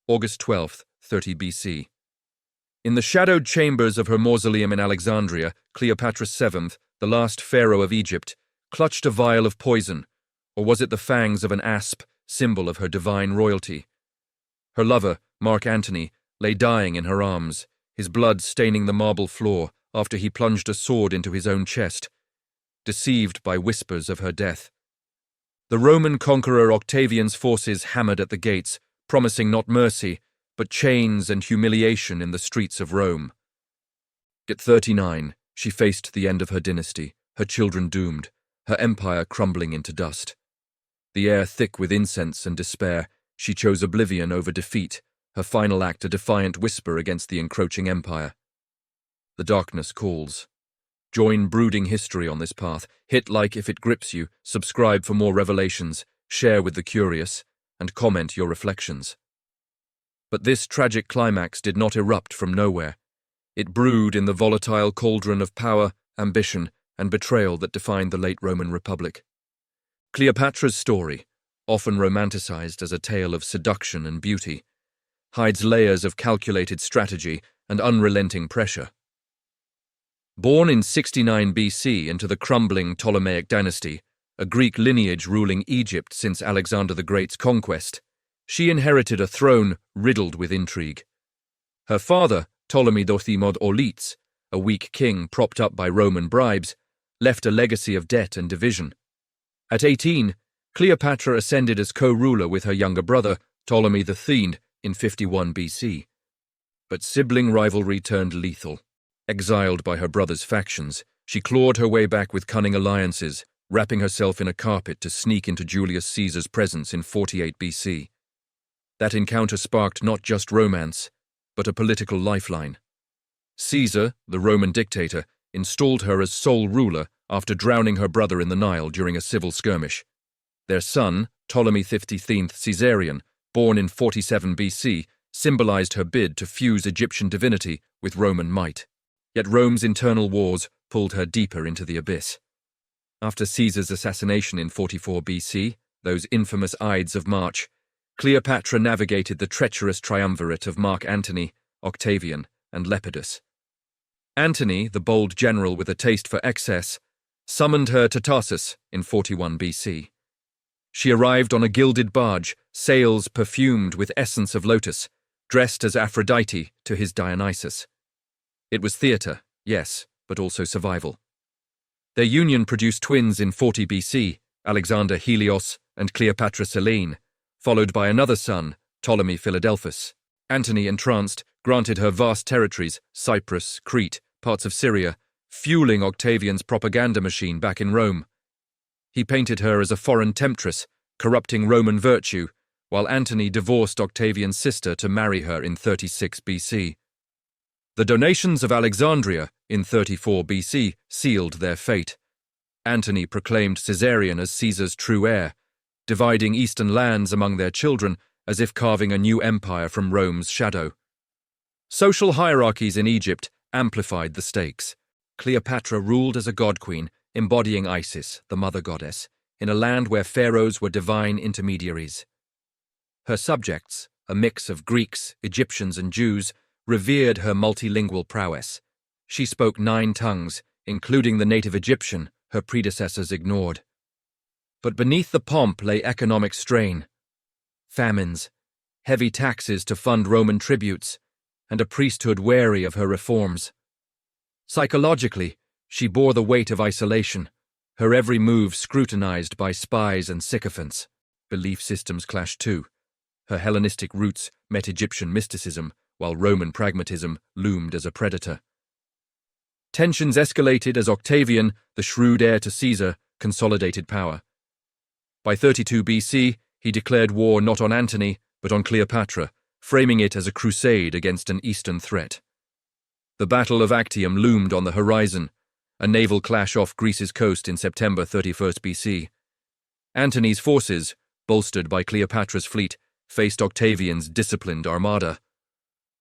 August 12th, 30 BC. In the shadowed chambers of her mausoleum in Alexandria, Cleopatra VII, the last pharaoh of Egypt, clutched a vial of poison, or was it the fangs of an asp, symbol of her divine royalty? Her lover, Mark Antony, lay dying in her arms, his blood staining the marble floor after he plunged a sword into his own chest, deceived by whispers of her death. The Roman conqueror Octavian's forces hammered at the gates, promising not mercy, but chains and humiliation in the streets of Rome. At 39, she faced the end of her dynasty, her children doomed, her empire crumbling into dust. The air thick with incense and despair, she chose oblivion over defeat, her final act a defiant whisper against the encroaching empire. The darkness calls. Join brooding history on this path, hit like if it grips you, subscribe for more revelations, share with the curious, and comment your reflections. But this tragic climax did not erupt from nowhere. It brewed in the volatile cauldron of power, ambition, and betrayal that defined the late Roman Republic. Cleopatra's story, often romanticized as a tale of seduction and beauty, hides layers of calculated strategy and unrelenting pressure. Born in 69 BC into the crumbling Ptolemaic dynasty, a Greek lineage ruling Egypt since Alexander the Great's conquest, she inherited a throne riddled with intrigue. Her father, Ptolemy Dothimod Orleats, a weak king propped up by Roman bribes, left a legacy of debt and division. At 18, Cleopatra ascended as co-ruler with her younger brother, Ptolemy III, in 51 BC. But sibling rivalry turned lethal. Exiled by her brother's factions, she clawed her way back with cunning alliances, wrapping herself in a carpet to sneak into Julius Caesar's presence in 48 BC. That encounter sparked not just romance, but a political lifeline. Caesar, the Roman dictator, installed her as sole ruler after drowning her brother in the Nile during a civil skirmish. Their son, Ptolemy XV Caesarion, born in 47 BC, symbolized her bid to fuse Egyptian divinity with Roman might. Yet Rome's internal wars pulled her deeper into the abyss. After Caesar's assassination in 44 BC, those infamous Ides of March, Cleopatra navigated the treacherous triumvirate of Mark Antony, Octavian, and Lepidus. Antony, the bold general with a taste for excess, summoned her to Tarsus in 41 BC. She arrived on a gilded barge, sails perfumed with essence of lotus, dressed as Aphrodite to his Dionysus. It was theatre, yes, but also survival. Their union produced twins in 40 BC, Alexander Helios and Cleopatra Selene, followed by another son, Ptolemy Philadelphus. Antony, entranced, granted her vast territories, Cyprus, Crete, parts of Syria, fueling Octavian's propaganda machine back in Rome. He painted her as a foreign temptress, corrupting Roman virtue, while Antony divorced Octavian's sister to marry her in 36 BC. The donations of Alexandria in 34 BC sealed their fate. Antony proclaimed Caesarion as Caesar's true heir, dividing eastern lands among their children as if carving a new empire from Rome's shadow. Social hierarchies in Egypt amplified the stakes. Cleopatra ruled as a god-queen, embodying Isis, the mother goddess, in a land where pharaohs were divine intermediaries. Her subjects, a mix of Greeks, Egyptians, and Jews, revered her multilingual prowess. She spoke 9 tongues, including the native Egyptian her predecessors ignored. But beneath the pomp lay economic strain. Famines, heavy taxes to fund Roman tributes, and a priesthood wary of her reforms. Psychologically, she bore the weight of isolation, her every move scrutinized by spies and sycophants. Belief systems clashed too. Her Hellenistic roots met Egyptian mysticism, while Roman pragmatism loomed as a predator. Tensions escalated as Octavian, the shrewd heir to Caesar, consolidated power. By 32 BC, he declared war not on Antony, but on Cleopatra, framing it as a crusade against an eastern threat. The Battle of Actium loomed on the horizon, a naval clash off Greece's coast in September 31 BC. Antony's forces, bolstered by Cleopatra's fleet, faced Octavian's disciplined armada.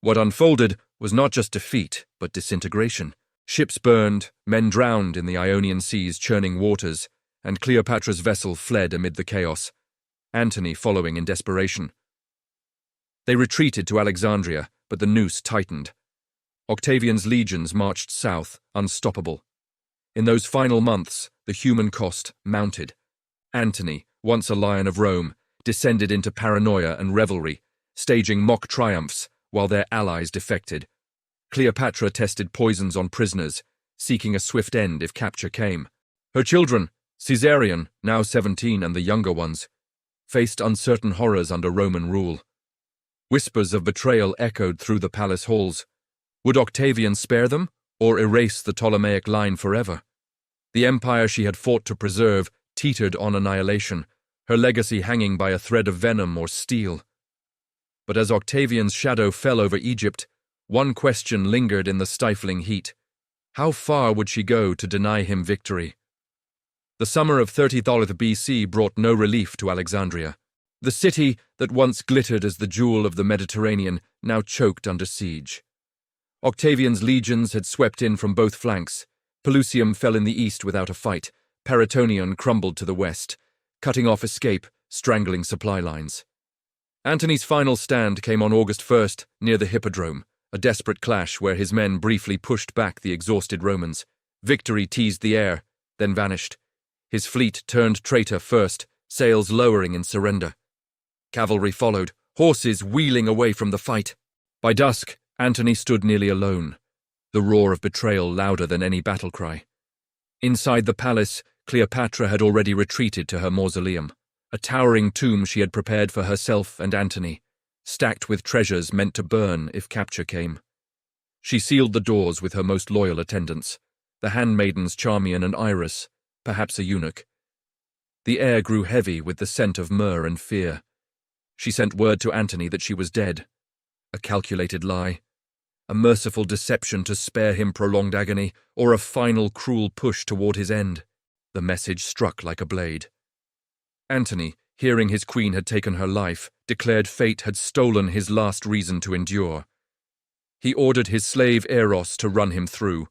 What unfolded was not just defeat, but disintegration. Ships burned, men drowned in the Ionian Sea's churning waters, and Cleopatra's vessel fled amid the chaos, Antony following in desperation. They retreated to Alexandria, but the noose tightened. Octavian's legions marched south, unstoppable. In those final months, the human cost mounted. Antony, once a lion of Rome, descended into paranoia and revelry, staging mock triumphs while their allies defected. Cleopatra tested poisons on prisoners, seeking a swift end if capture came. Her children, Caesarion, now 17, and the younger ones, faced uncertain horrors under Roman rule. Whispers of betrayal echoed through the palace halls. Would Octavian spare them, or erase the Ptolemaic line forever? The empire she had fought to preserve teetered on annihilation, her legacy hanging by a thread of venom or steel. But as Octavian's shadow fell over Egypt, one question lingered in the stifling heat. How far would she go to deny him victory? The summer of 30 BC brought no relief to Alexandria. The city that once glittered as the jewel of the Mediterranean now choked under siege. Octavian's legions had swept in from both flanks. Pelusium fell in the east without a fight. Paratonion crumbled to the west, cutting off escape, strangling supply lines. Antony's final stand came on August 1st near the Hippodrome, a desperate clash where his men briefly pushed back the exhausted Romans. Victory teased the air, then vanished. His fleet turned traitor first, sails lowering in surrender. Cavalry followed, horses wheeling away from the fight. By dusk, Antony stood nearly alone, the roar of betrayal louder than any battle cry. Inside the palace, Cleopatra had already retreated to her mausoleum, a towering tomb she had prepared for herself and Antony, stacked with treasures meant to burn if capture came. She sealed the doors with her most loyal attendants, the handmaidens Charmian and Iris, perhaps a eunuch. The air grew heavy with the scent of myrrh and fear. She sent word to Antony that she was dead. A calculated lie, a merciful deception to spare him prolonged agony, or a final cruel push toward his end. The message struck like a blade. Antony, hearing his queen had taken her life, declared fate had stolen his last reason to endure. He ordered his slave Eros to run him through.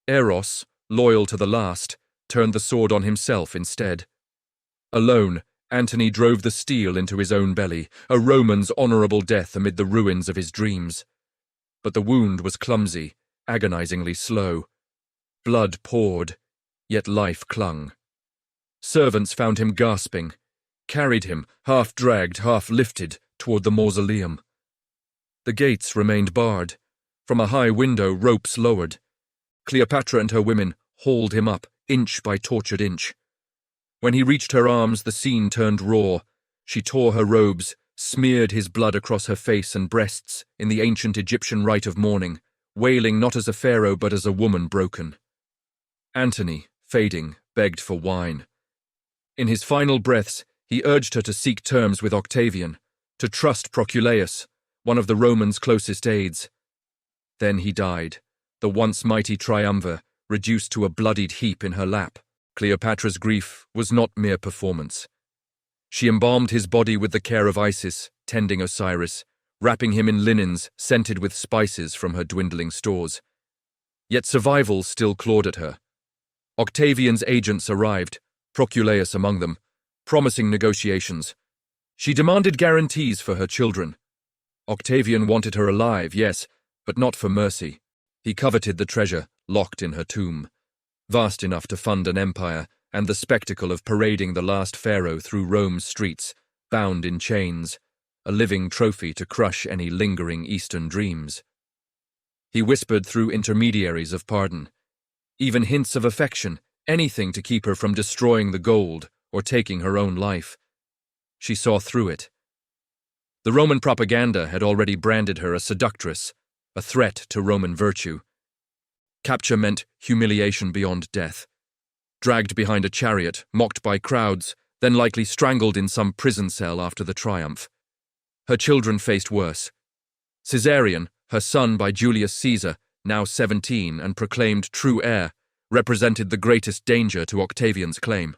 Eros, loyal to the last, turned the sword on himself instead. Alone, Antony drove the steel into his own belly, a Roman's honorable death amid the ruins of his dreams. But the wound was clumsy, agonizingly slow. Blood poured, yet life clung. Servants found him gasping, carried him, half dragged, half lifted, toward the mausoleum. The gates remained barred. From a high window, ropes lowered. Cleopatra and her women hauled him up, inch by tortured inch. When he reached her arms, the scene turned raw. She tore her robes, smeared his blood across her face and breasts in the ancient Egyptian rite of mourning, wailing not as a pharaoh but as a woman broken. Antony, fading, begged for wine. In his final breaths, he urged her to seek terms with Octavian, to trust Proculeius, one of the Romans' closest aides. Then he died, the once mighty triumvir, reduced to a bloodied heap in her lap. Cleopatra's grief was not mere performance. She embalmed his body with the care of Isis, tending Osiris, wrapping him in linens scented with spices from her dwindling stores. Yet survival still clawed at her. Octavian's agents arrived, Proculeius among them, promising negotiations. She demanded guarantees for her children. Octavian wanted her alive, yes, but not for mercy. He coveted the treasure, locked in her tomb, vast enough to fund an empire, and the spectacle of parading the last pharaoh through Rome's streets, bound in chains, a living trophy to crush any lingering Eastern dreams. He whispered through intermediaries of pardon, even hints of affection, anything to keep her from destroying the gold or taking her own life. She saw through it. The Roman propaganda had already branded her a seductress, a threat to Roman virtue. Capture meant humiliation beyond death. Dragged behind a chariot, mocked by crowds, then likely strangled in some prison cell after the triumph. Her children faced worse. Caesarion, her son by Julius Caesar, now 17 and proclaimed true heir, represented the greatest danger to Octavian's claim.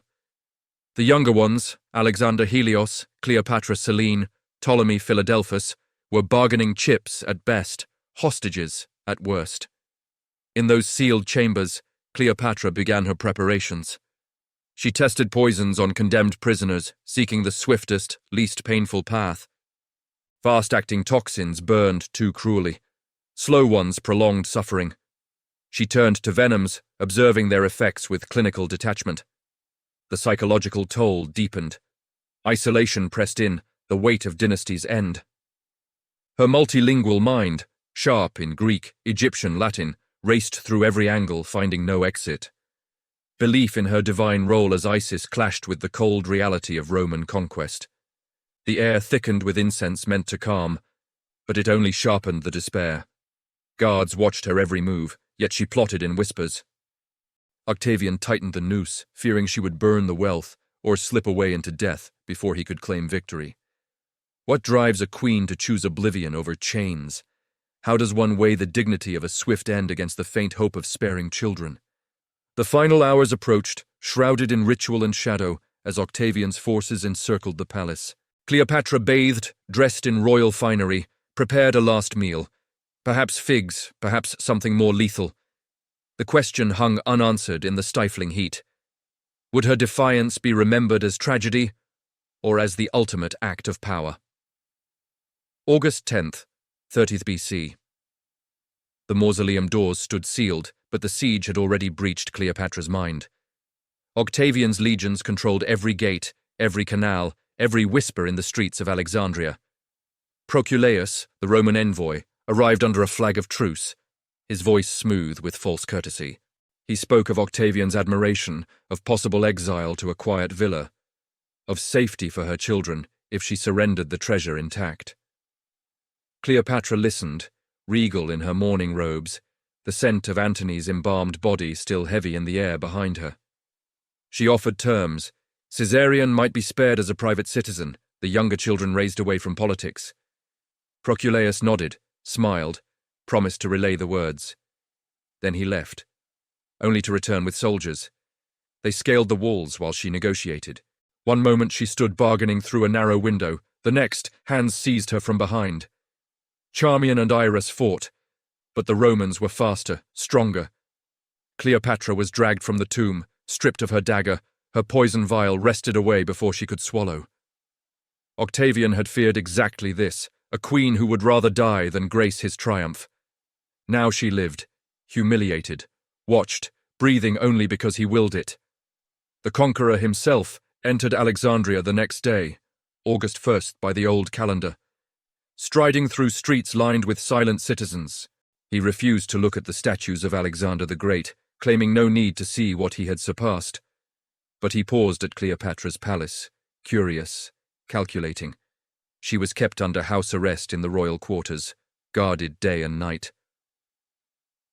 The younger ones, Alexander Helios, Cleopatra Selene, Ptolemy Philadelphus, were bargaining chips at best, hostages at worst. In those sealed chambers, Cleopatra began her preparations. She tested poisons on condemned prisoners, seeking the swiftest, least painful path. Fast-acting toxins burned too cruelly. Slow ones prolonged suffering. She turned to venoms, observing their effects with clinical detachment. The psychological toll deepened. Isolation pressed in, the weight of dynasty's end. Her multilingual mind, sharp in Greek, Egyptian, Latin, raced through every angle, finding no exit. Belief in her divine role as Isis clashed with the cold reality of Roman conquest. The air thickened with incense meant to calm, but it only sharpened the despair. Guards watched her every move, yet she plotted in whispers. Octavian tightened the noose, fearing she would burn the wealth or slip away into death before he could claim victory. What drives a queen to choose oblivion over chains? How does one weigh the dignity of a swift end against the faint hope of sparing children? The final hours approached, shrouded in ritual and shadow, as Octavian's forces encircled the palace. Cleopatra bathed, dressed in royal finery, prepared a last meal. Perhaps figs, perhaps something more lethal. The question hung unanswered in the stifling heat. Would her defiance be remembered as tragedy, or as the ultimate act of power? August 10th, 30th BC. The mausoleum doors stood sealed, but the siege had already breached Cleopatra's mind. Octavian's legions controlled every gate, every canal, every whisper in the streets of Alexandria. Proculeius, the Roman envoy, arrived under a flag of truce, his voice smooth with false courtesy. He spoke of Octavian's admiration, of possible exile to a quiet villa, of safety for her children if she surrendered the treasure intact. Cleopatra listened, regal in her mourning robes, the scent of Antony's embalmed body still heavy in the air behind her. She offered terms. Caesarion might be spared as a private citizen, the younger children raised away from politics. Proculeius nodded, smiled, promised to relay the words. Then he left, only to return with soldiers. They scaled the walls while she negotiated. One moment she stood bargaining through a narrow window, the next, hands seized her from behind. Charmian and Iris fought, but the Romans were faster, stronger. Cleopatra was dragged from the tomb, stripped of her dagger, her poison vial wrested away before she could swallow. Octavian had feared exactly this, a queen who would rather die than grace his triumph. Now she lived, humiliated, watched, breathing only because he willed it. The conqueror himself entered Alexandria the next day, August 1st by the old calendar. Striding through streets lined with silent citizens, he refused to look at the statues of Alexander the Great, claiming no need to see what he had surpassed. But he paused at Cleopatra's palace, curious, calculating. She was kept under house arrest in the royal quarters, guarded day and night.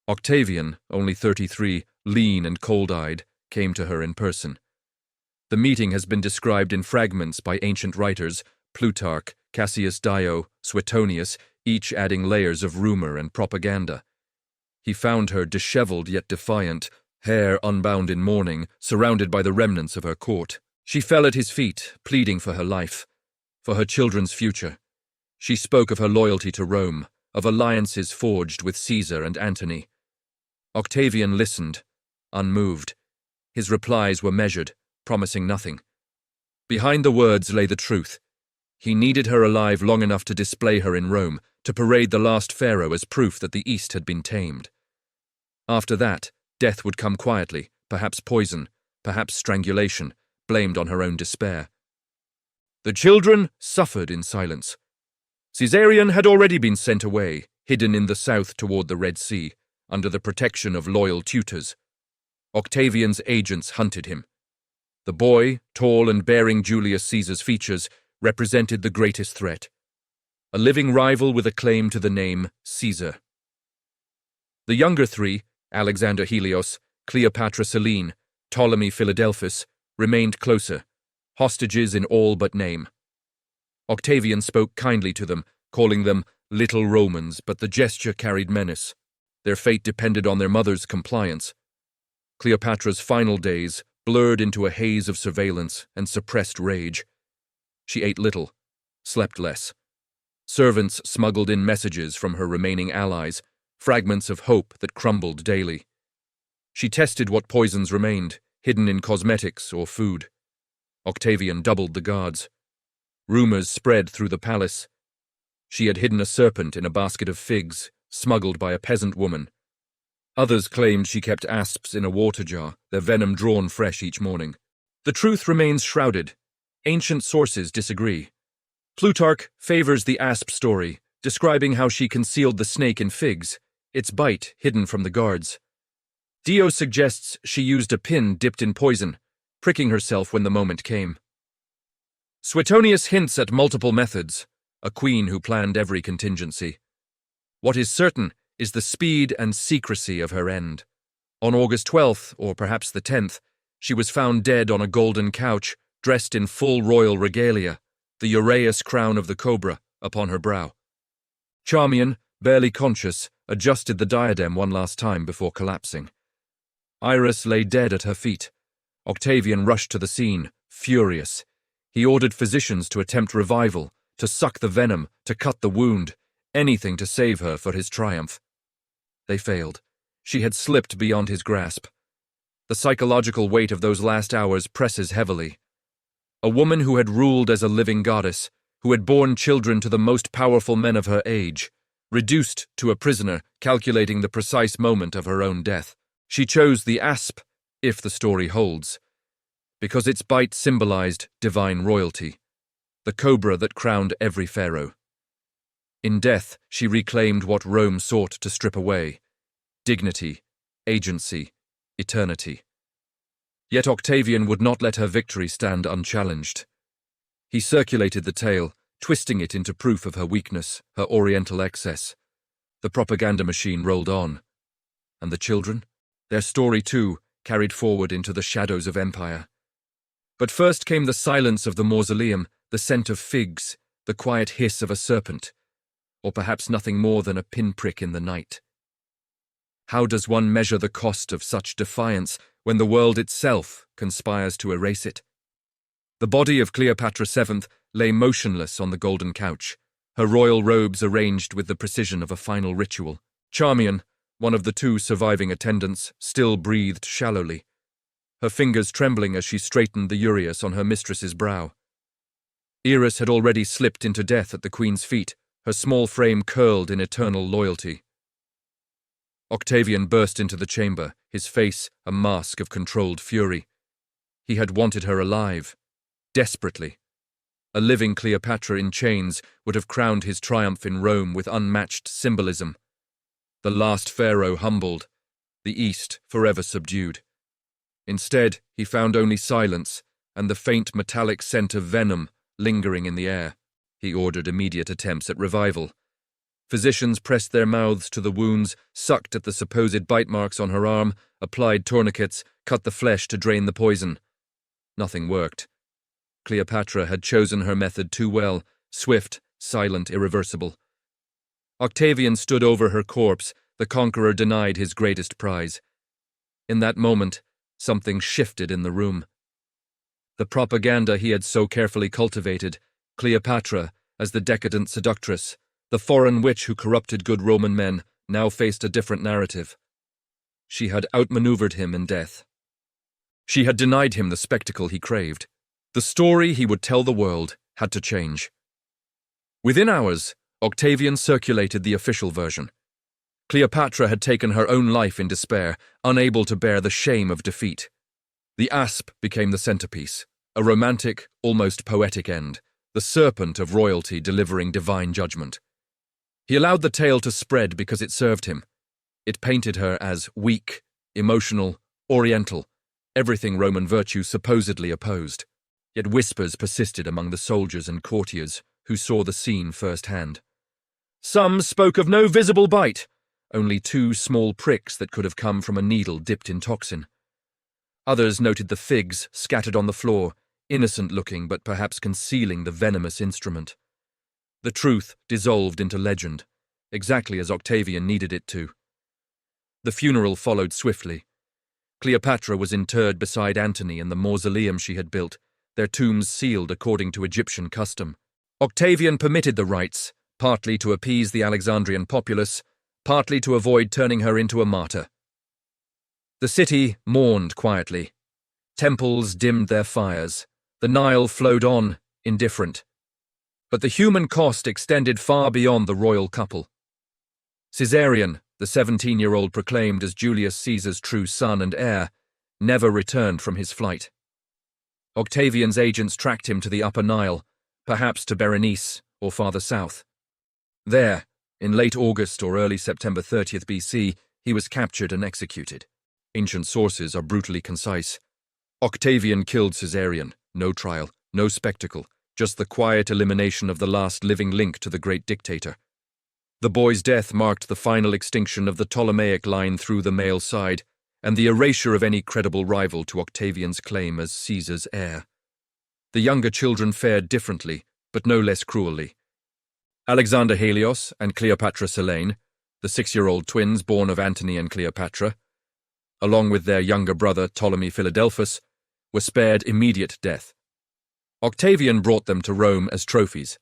Octavian, only 33, lean and cold-eyed, came to her in person. The meeting has been described in fragments by ancient writers, Plutarch, Cassius Dio, Suetonius, each adding layers of rumor and propaganda. He found her disheveled yet defiant, hair unbound in mourning, surrounded by the remnants of her court. She fell at his feet, pleading for her life, for her children's future. She spoke of her loyalty to Rome, of alliances forged with Caesar and Antony. Octavian listened, unmoved. His replies were measured, promising nothing. Behind the words lay the truth. He needed her alive long enough to display her in Rome, to parade the last pharaoh as proof that the East had been tamed. After that, death would come quietly, perhaps poison, perhaps strangulation, blamed on her own despair. The children suffered in silence. Caesarion had already been sent away, hidden in the south toward the Red Sea, under the protection of loyal tutors. Octavian's agents hunted him. The boy, tall and bearing Julius Caesar's features, represented the greatest threat. A living rival with a claim to the name Caesar. The younger three, Alexander Helios, Cleopatra Selene, Ptolemy Philadelphus, remained closer, hostages in all but name. Octavian spoke kindly to them, calling them little Romans, but the gesture carried menace. Their fate depended on their mother's compliance. Cleopatra's final days blurred into a haze of surveillance and suppressed rage. She ate little, slept less. Servants smuggled in messages from her remaining allies, fragments of hope that crumbled daily. She tested what poisons remained, hidden in cosmetics or food. Octavian doubled the guards. Rumors spread through the palace. She had hidden a serpent in a basket of figs, smuggled by a peasant woman. Others claimed she kept asps in a water jar, their venom drawn fresh each morning. The truth remains shrouded. Ancient sources disagree. Plutarch favors the asp story, describing how she concealed the snake in figs, its bite hidden from the guards. Dio suggests she used a pin dipped in poison, pricking herself when the moment came. Suetonius hints at multiple methods, a queen who planned every contingency. What is certain is the speed and secrecy of her end. On August 12th, or perhaps the 10th, she was found dead on a golden couch, dressed in full royal regalia, the uraeus crown of the cobra upon her brow. Charmian, barely conscious, adjusted the diadem one last time before collapsing. Iris lay dead at her feet. Octavian rushed to the scene, furious. He ordered physicians to attempt revival, to suck the venom, to cut the wound, anything to save her for his triumph. They failed. She had slipped beyond his grasp. The psychological weight of those last hours presses heavily. A woman who had ruled as a living goddess, who had borne children to the most powerful men of her age, reduced to a prisoner, calculating the precise moment of her own death. She chose the asp, if the story holds, because its bite symbolized divine royalty, the cobra that crowned every pharaoh. In death, she reclaimed what Rome sought to strip away: dignity, agency, eternity. Yet Octavian would not let her victory stand unchallenged. He circulated the tale, twisting it into proof of her weakness, her oriental excess. The propaganda machine rolled on. And the children? Their story, too, carried forward into the shadows of empire. But first came the silence of the mausoleum, the scent of figs, the quiet hiss of a serpent, or perhaps nothing more than a pinprick in the night. How does one measure the cost of such defiance when the world itself conspires to erase it? The body of Cleopatra VII lay motionless on the golden couch, her royal robes arranged with the precision of a final ritual. Charmian, one of the two surviving attendants, still breathed shallowly, her fingers trembling as she straightened the uraeus on her mistress's brow. Iris had already slipped into death at the queen's feet, her small frame curled in eternal loyalty. Octavian burst into the chamber, his face a mask of controlled fury. He had wanted her alive, desperately. A living Cleopatra in chains would have crowned his triumph in Rome with unmatched symbolism. The last pharaoh humbled, the East forever subdued. Instead, he found only silence and the faint metallic scent of venom lingering in the air. He ordered immediate attempts at revival. Physicians pressed their mouths to the wounds, sucked at the supposed bite marks on her arm, applied tourniquets, cut the flesh to drain the poison. Nothing worked. Cleopatra had chosen her method too well, swift, silent, irreversible. Octavian stood over her corpse, the conqueror denied his greatest prize. In that moment, something shifted in the room. The propaganda he had so carefully cultivated, Cleopatra as the decadent seductress, the foreign witch who corrupted good Roman men, now faced a different narrative. She had outmaneuvered him in death. She had denied him the spectacle he craved. The story he would tell the world had to change. Within hours, Octavian circulated the official version. Cleopatra had taken her own life in despair, unable to bear the shame of defeat. The asp became the centerpiece, a romantic, almost poetic end, the serpent of royalty delivering divine judgment. He allowed the tale to spread because it served him. It painted her as weak, emotional, oriental, everything Roman virtue supposedly opposed. Yet whispers persisted among the soldiers and courtiers who saw the scene firsthand. Some spoke of no visible bite, only 2 small pricks that could have come from a needle dipped in toxin. Others noted the figs scattered on the floor, innocent-looking but perhaps concealing the venomous instrument. The truth dissolved into legend, exactly as Octavian needed it to. The funeral followed swiftly. Cleopatra was interred beside Antony in the mausoleum she had built, their tombs sealed according to Egyptian custom. Octavian permitted the rites, partly to appease the Alexandrian populace, partly to avoid turning her into a martyr. The city mourned quietly. Temples dimmed their fires. The Nile flowed on, indifferent. But the human cost extended far beyond the royal couple. Caesarion, the 17-year-old proclaimed as Julius Caesar's true son and heir, never returned from his flight. Octavian's agents tracked him to the Upper Nile, perhaps to Berenice or farther south. There, in late August or early September 30th BC, he was captured and executed. Ancient sources are brutally concise. Octavian killed Caesarion. No trial, no spectacle, just the quiet elimination of the last living link to the great dictator. The boy's death marked the final extinction of the Ptolemaic line through the male side, and the erasure of any credible rival to Octavian's claim as Caesar's heir. The younger children fared differently, but no less cruelly. Alexander Helios and Cleopatra Selene, the 6-year-old twins born of Antony and Cleopatra, along with their younger brother Ptolemy Philadelphus, were spared immediate death. Octavian brought them to Rome as trophies.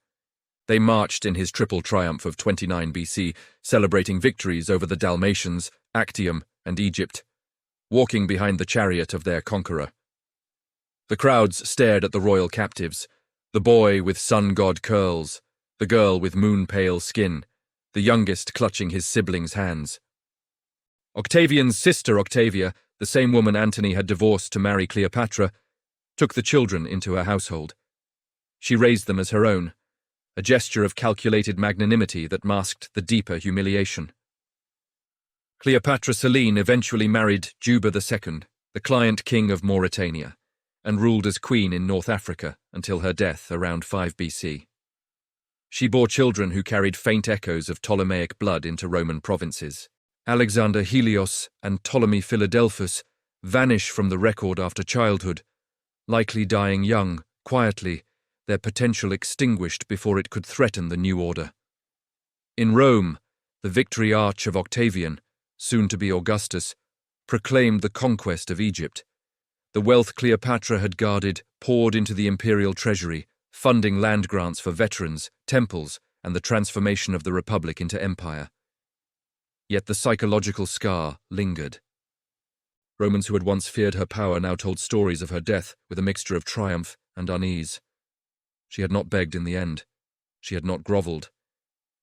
They marched in his triple triumph of 29 BC, celebrating victories over the Dalmatians, Actium, and Egypt, walking behind the chariot of their conqueror. The crowds stared at the royal captives, the boy with sun-god curls, the girl with moon-pale skin, the youngest clutching his siblings' hands. Octavian's sister Octavia, the same woman Antony had divorced to marry Cleopatra, took the children into her household. She raised them as her own, a gesture of calculated magnanimity that masked the deeper humiliation. Cleopatra Selene eventually married Juba II, the client king of Mauritania, and ruled as queen in North Africa until her death around 5 BC. She bore children who carried faint echoes of Ptolemaic blood into Roman provinces. Alexander Helios and Ptolemy Philadelphus vanish from the record after childhood, likely dying young, quietly, their potential extinguished before it could threaten the new order. In Rome, the victory arch of Octavian, soon to be Augustus, proclaimed the conquest of Egypt. The wealth Cleopatra had guarded poured into the imperial treasury, funding land grants for veterans, temples, and the transformation of the republic into empire. Yet the psychological scar lingered. Romans who had once feared her power now told stories of her death with a mixture of triumph and unease. She had not begged in the end. She had not grovelled.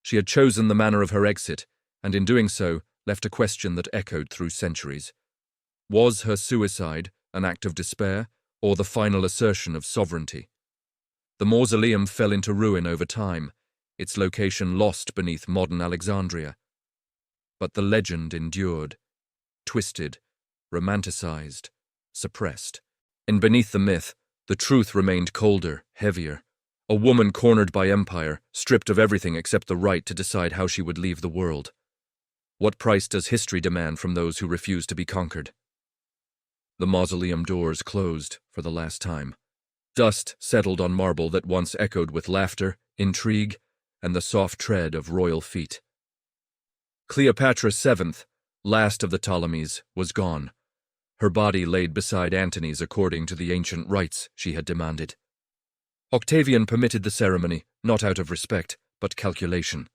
She had chosen the manner of her exit, and in doing so, left a question that echoed through centuries. Was her suicide an act of despair, or the final assertion of sovereignty? The Mausoleum fell into ruin over time, its location lost beneath modern Alexandria. But the legend endured, twisted, romanticized, suppressed. And beneath the myth, the truth remained colder, heavier. A woman cornered by empire, stripped of everything except the right to decide how she would leave the world. What price does history demand from those who refuse to be conquered? The mausoleum doors closed for the last time. Dust settled on marble that once echoed with laughter, intrigue, and the soft tread of royal feet. Cleopatra VII, last of the Ptolemies, was gone, her body laid beside Antony's according to the ancient rites she had demanded. Octavian permitted the ceremony, not out of respect, but calculation.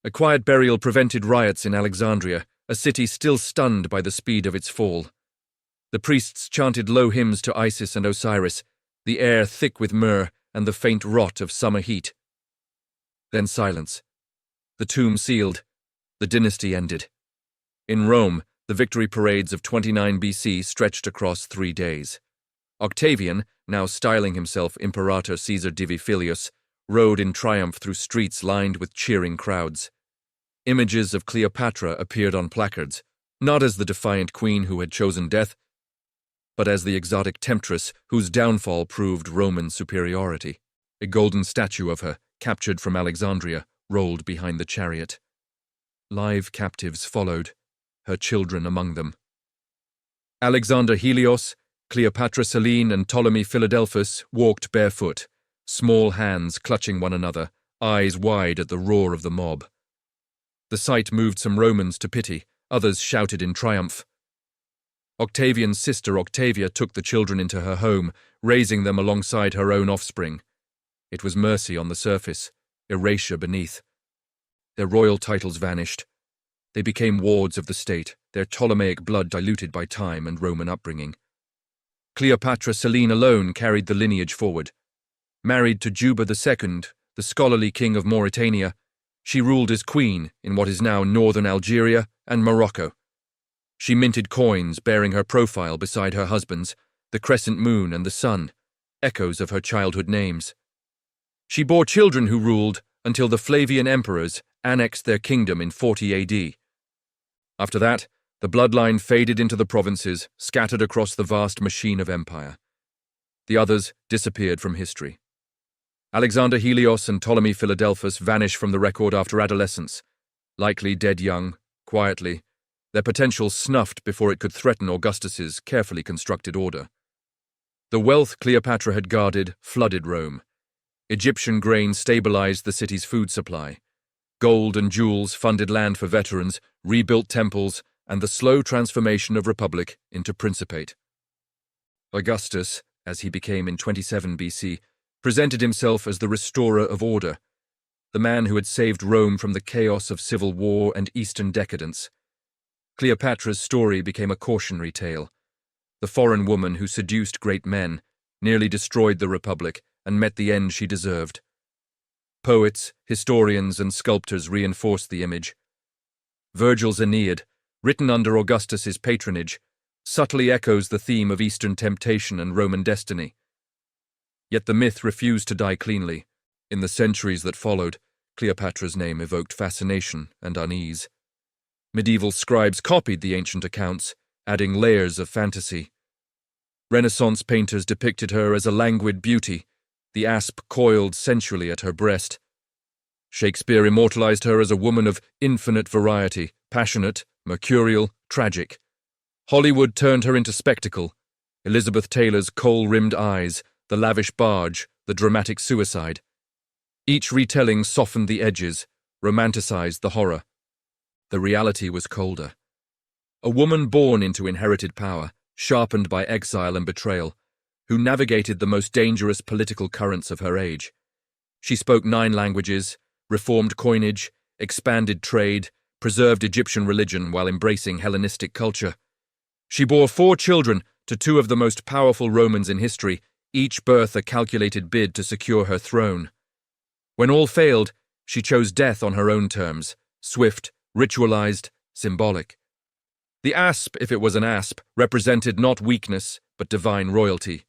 A quiet burial prevented riots in Alexandria, a city still stunned by the speed of its fall. The priests chanted low hymns to Isis and Osiris, the air thick with myrrh and the faint rot of summer heat. Then silence. The tomb sealed. The dynasty ended. In Rome, the victory parades of 29 BC stretched across 3 days. Octavian, now styling himself Imperator Caesar Divi Filius, rode in triumph through streets lined with cheering crowds. Images of Cleopatra appeared on placards, not as the defiant queen who had chosen death, but as the exotic temptress whose downfall proved Roman superiority. A golden statue of her, captured from Alexandria, rolled behind the chariot. Live captives followed, her children among them. Alexander Helios, Cleopatra Selene, and Ptolemy Philadelphus walked barefoot, small hands clutching one another, eyes wide at the roar of the mob. The sight moved some Romans to pity, others shouted in triumph. Octavian's sister Octavia took the children into her home, raising them alongside her own offspring. It was mercy on the surface, erasure beneath. Their royal titles vanished. They became wards of the state, their Ptolemaic blood diluted by time and Roman upbringing. Cleopatra Selene alone carried the lineage forward. Married to Juba II, the scholarly king of Mauritania, she ruled as queen in what is now northern Algeria and Morocco. She minted coins bearing her profile beside her husband's, the crescent moon and the sun, echoes of her childhood names. She bore children who ruled until the Flavian emperors annexed their kingdom in 40 AD. After that, the bloodline faded into the provinces, scattered across the vast machine of empire. The others disappeared from history. Alexander Helios and Ptolemy Philadelphus vanish from the record after adolescence, likely dead young, quietly, their potential snuffed before it could threaten Augustus's carefully constructed order. The wealth Cleopatra had guarded flooded Rome. Egyptian grain stabilized the city's food supply. Gold and jewels funded land for veterans, rebuilt temples, and the slow transformation of republic into principate. Augustus, as he became in 27 BC, presented himself as the restorer of order, the man who had saved Rome from the chaos of civil war and Eastern decadence. Cleopatra's story became a cautionary tale. The foreign woman who seduced great men, nearly destroyed the republic, and met the end she deserved. Poets, historians, and sculptors reinforced the image. Virgil's Aeneid, written under Augustus's patronage, subtly echoes the theme of Eastern temptation and Roman destiny. Yet the myth refused to die cleanly. In the centuries that followed, Cleopatra's name evoked fascination and unease. Medieval scribes copied the ancient accounts, adding layers of fantasy. Renaissance painters depicted her as a languid beauty, the asp coiled sensually at her breast. Shakespeare immortalized her as a woman of infinite variety, passionate, mercurial, tragic. Hollywood turned her into spectacle. Elizabeth Taylor's kohl-rimmed eyes, the lavish barge, the dramatic suicide. Each retelling softened the edges, romanticized the horror. The reality was colder. A woman born into inherited power, sharpened by exile and betrayal, who navigated the most dangerous political currents of her age. She spoke 9 languages, reformed coinage, expanded trade, preserved Egyptian religion while embracing Hellenistic culture. She bore 4 children to 2 of the most powerful Romans in history, each birth a calculated bid to secure her throne. When all failed, she chose death on her own terms, swift, ritualized, symbolic. The asp, if it was an asp, represented not weakness, but divine royalty,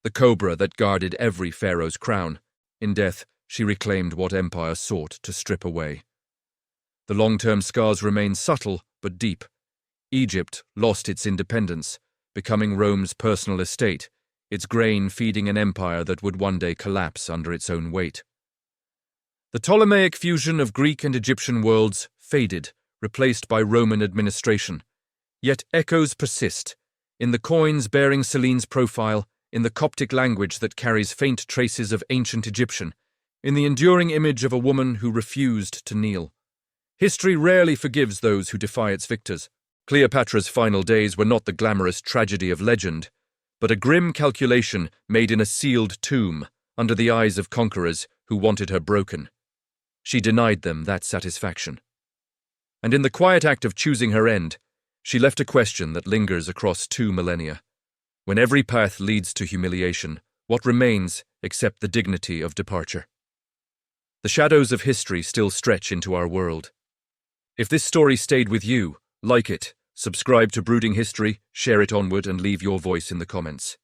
the cobra that guarded every pharaoh's crown. In death, she reclaimed what empire sought to strip away. The long-term scars remain subtle but deep. Egypt lost its independence, becoming Rome's personal estate, its grain feeding an empire that would one day collapse under its own weight. The Ptolemaic fusion of Greek and Egyptian worlds faded, replaced by Roman administration. Yet echoes persist, in the coins bearing Selene's profile, in the Coptic language that carries faint traces of ancient Egyptian, in the enduring image of a woman who refused to kneel. History rarely forgives those who defy its victors. Cleopatra's final days were not the glamorous tragedy of legend, but a grim calculation made in a sealed tomb under the eyes of conquerors who wanted her broken. She denied them that satisfaction. And in the quiet act of choosing her end, she left a question that lingers across 2 millennia. When every path leads to humiliation, what remains except the dignity of departure? The shadows of history still stretch into our world. If this story stayed with you, like it, subscribe to Brooding History, share it onward, and leave your voice in the comments.